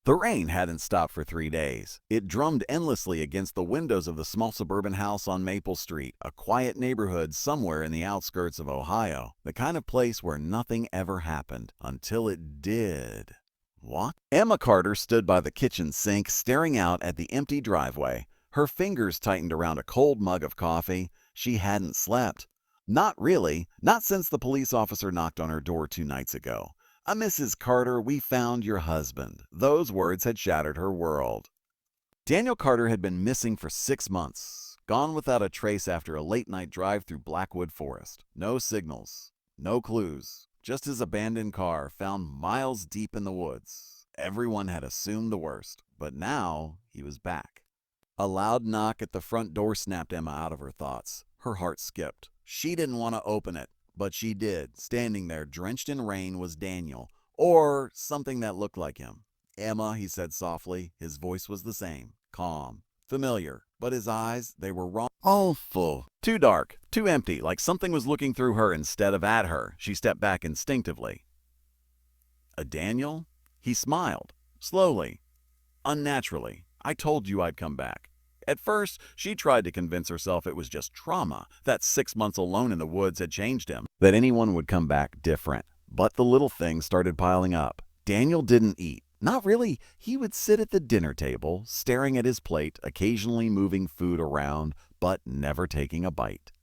The rain hadn't stopped for 3 days. It drummed endlessly against the windows of the small suburban house on Maple Street, a quiet neighborhood somewhere in the outskirts of Ohio, the kind of place where nothing ever happened until it did. What? Emma Carter stood by the kitchen sink, staring out at the empty driveway. Her fingers tightened around a cold mug of coffee. She hadn't slept. Not really, not since the police officer knocked on her door 2 nights ago. Mrs. Carter, we found your husband." Those words had shattered her world. Daniel Carter had been missing for 6 months, gone without a trace after a late-night drive through Blackwood Forest. No signals, no clues, just his abandoned car found miles deep in the woods. Everyone had assumed the worst, but now he was back. A loud knock at the front door snapped Emma out of her thoughts. Her heart skipped. She didn't want to open it. But she did. Standing there, drenched in rain, was Daniel, or something that looked like him. "Emma," he said softly. His voice was the same, calm, familiar, but his eyes, they were wrong. Awful. Too dark, too empty, like something was looking through her instead of at her. She stepped back instinctively. "Daniel?" He smiled, slowly, unnaturally. "I told you I'd come back." At first, she tried to convince herself it was just trauma, that 6 months alone in the woods had changed him, that anyone would come back different. But the little things started piling up. Daniel didn't eat. Not really. He would sit at the dinner table, staring at his plate, occasionally moving food around, but never taking a bite.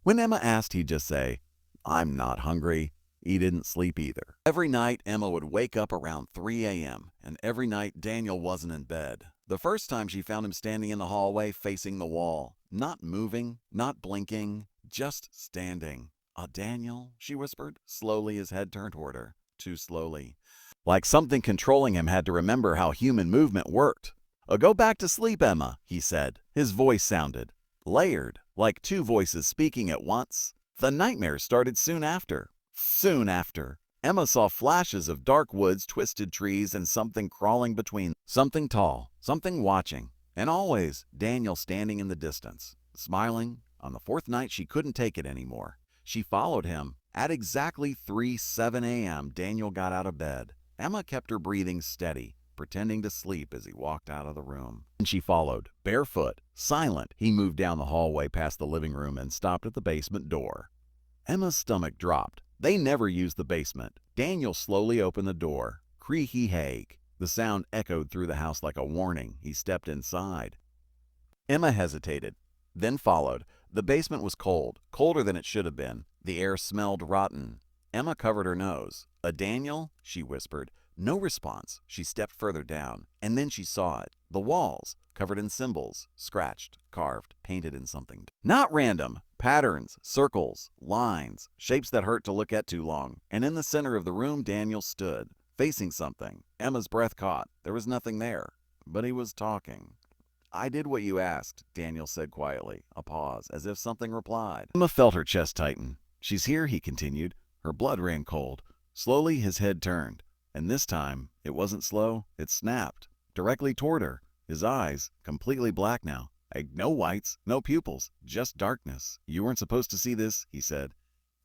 When Emma asked, he'd just say, "I'm not hungry." He didn't sleep either. Every night, Emma would wake up around 3 a.m., and every night Daniel wasn't in bed. The first time she found him standing in the hallway facing the wall, not moving, not blinking, just standing. Daniel," she whispered, slowly, his head turned toward her, too slowly. Like something controlling him had to remember how human movement worked. Go back to sleep, Emma," he said. His voice sounded layered, like two voices speaking at once. The nightmares started soon after. Soon after. Emma saw flashes of dark woods, twisted trees, and something crawling between. Something tall, something watching. And always Daniel standing in the distance, smiling. On the fourth night, she couldn't take it anymore. She followed him. At exactly 3:07 a.m., Daniel got out of bed. Emma kept her breathing steady, pretending to sleep as he walked out of the room. And she followed, barefoot, silent. He moved down the hallway past the living room and stopped at the basement door. Emma's stomach dropped. They never used the basement. Daniel slowly opened the door. Creaky Hague. The sound echoed through the house like a warning. He stepped inside. Emma hesitated, then followed. The basement was cold, colder than it should have been. The air smelled rotten. Emma covered her nose. Daniel?" she whispered. No response. She stepped further down, and then she saw it. The walls, covered in symbols, scratched, carved, painted in something. Not random. Patterns, circles, lines, shapes that hurt to look at too long. And in the center of the room, Daniel stood, facing something. Emma's breath caught. There was nothing there, but he was talking. "I did what you asked," Daniel said quietly. A pause, as if something replied. Emma felt her chest tighten. "She's here," he continued. Her blood ran cold. Slowly, his head turned. And this time, it wasn't slow. It snapped, directly toward her. His eyes, completely black now. No whites, no pupils, just darkness. "You weren't supposed to see this," he said.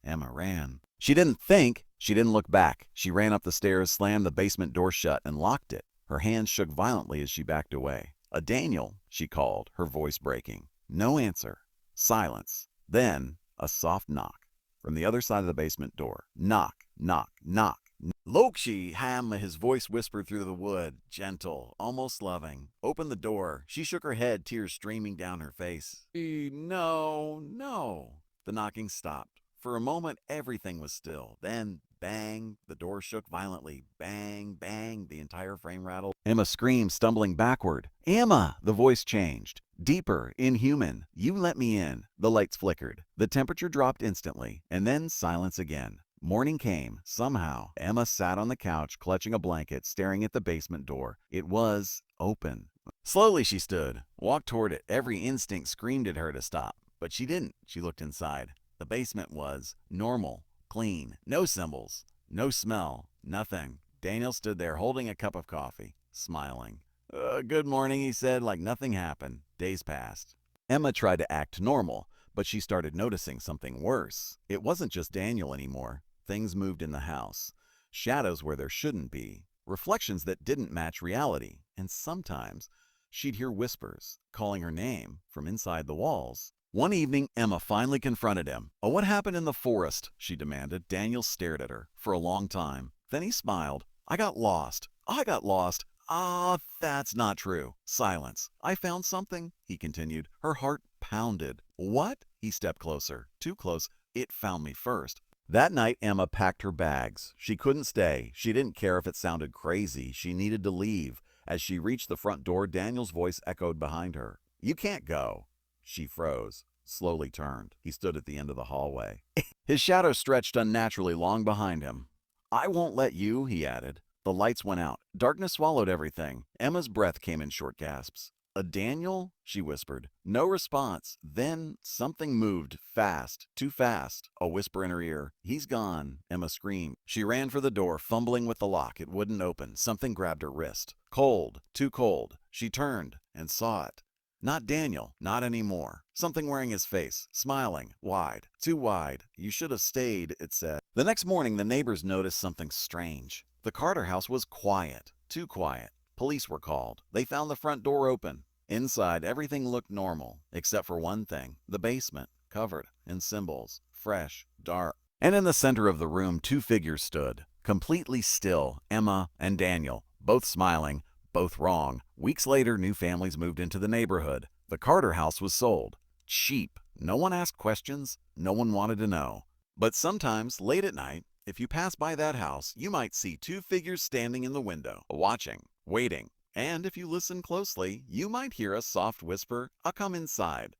Emma ran. She didn't think. She didn't look back. She ran up the stairs, slammed the basement door shut, and locked it. Her hands shook violently as she backed away. "Daniel," she called, her voice breaking. No answer. Silence. Then a soft knock from the other side of the basement door. Knock, knock, knock. "Lokshi, Ham," his voice whispered through the wood, gentle, almost loving. "Open the door." She shook her head, tears streaming down her face. No, no." The knocking stopped. For a moment, everything was still. Then, bang, the door shook violently. Bang, bang, the entire frame rattled. Emma screamed, stumbling backward. "Emma!" The voice changed. Deeper, inhuman. "You let me in." The lights flickered. The temperature dropped instantly, and then silence again. Morning came, somehow. Emma sat on the couch, clutching a blanket, staring at the basement door. It was open. Slowly she stood, walked toward it. Every instinct screamed at her to stop, but she didn't. She looked inside. The basement was normal, clean, no symbols, no smell, nothing. Daniel stood there holding a cup of coffee, smiling. Good morning," he said, like nothing happened. Days passed. Emma tried to act normal, but she started noticing something worse. It wasn't just Daniel anymore. Things moved in the house. Shadows where there shouldn't be. reflections that didn't match reality, and sometimes she'd hear whispers calling her name from inside the walls. One evening, Emma finally confronted him. "Oh, what happened in the forest?" she demanded. Daniel stared at her for a long time. Then he smiled. "I got lost. I got lost. Ah, that's not true." Silence. "I found something," he continued. Her heart pounded. "What?" He stepped closer. Too close. "It found me first." That night, Emma packed her bags. She couldn't stay. She didn't care if it sounded crazy. She needed to leave. As she reached the front door, Daniel's voice echoed behind her. "You can't go." She froze, slowly turned. He stood at the end of the hallway. His shadow stretched unnaturally long behind him. "I won't let you," he added. The lights went out. Darkness swallowed everything. Emma's breath came in short gasps. "A Daniel?" she whispered. No response. Then something moved, fast, too fast. A whisper in her ear. "He's gone," Emma screamed. She ran for the door, fumbling with the lock. It wouldn't open. Something grabbed her wrist. Cold, too cold. She turned and saw it. Not Daniel, not anymore. Something wearing his face, smiling, wide, too wide. "You should have stayed," it said. The next morning, the neighbors noticed something strange. The Carter house was quiet, too quiet. Police were called. They found the front door open. Inside, everything looked normal, except for one thing: the basement, covered in symbols, fresh, dark. And in the center of the room, two figures stood, completely still, Emma and Daniel, both smiling, both wrong. Weeks later, new families moved into the neighborhood. The Carter house was sold. Cheap. No one asked questions. No one wanted to know. But sometimes, late at night, if you pass by that house, you might see two figures standing in the window, watching, waiting. And if you listen closely, you might hear a soft whisper, "I'll come inside."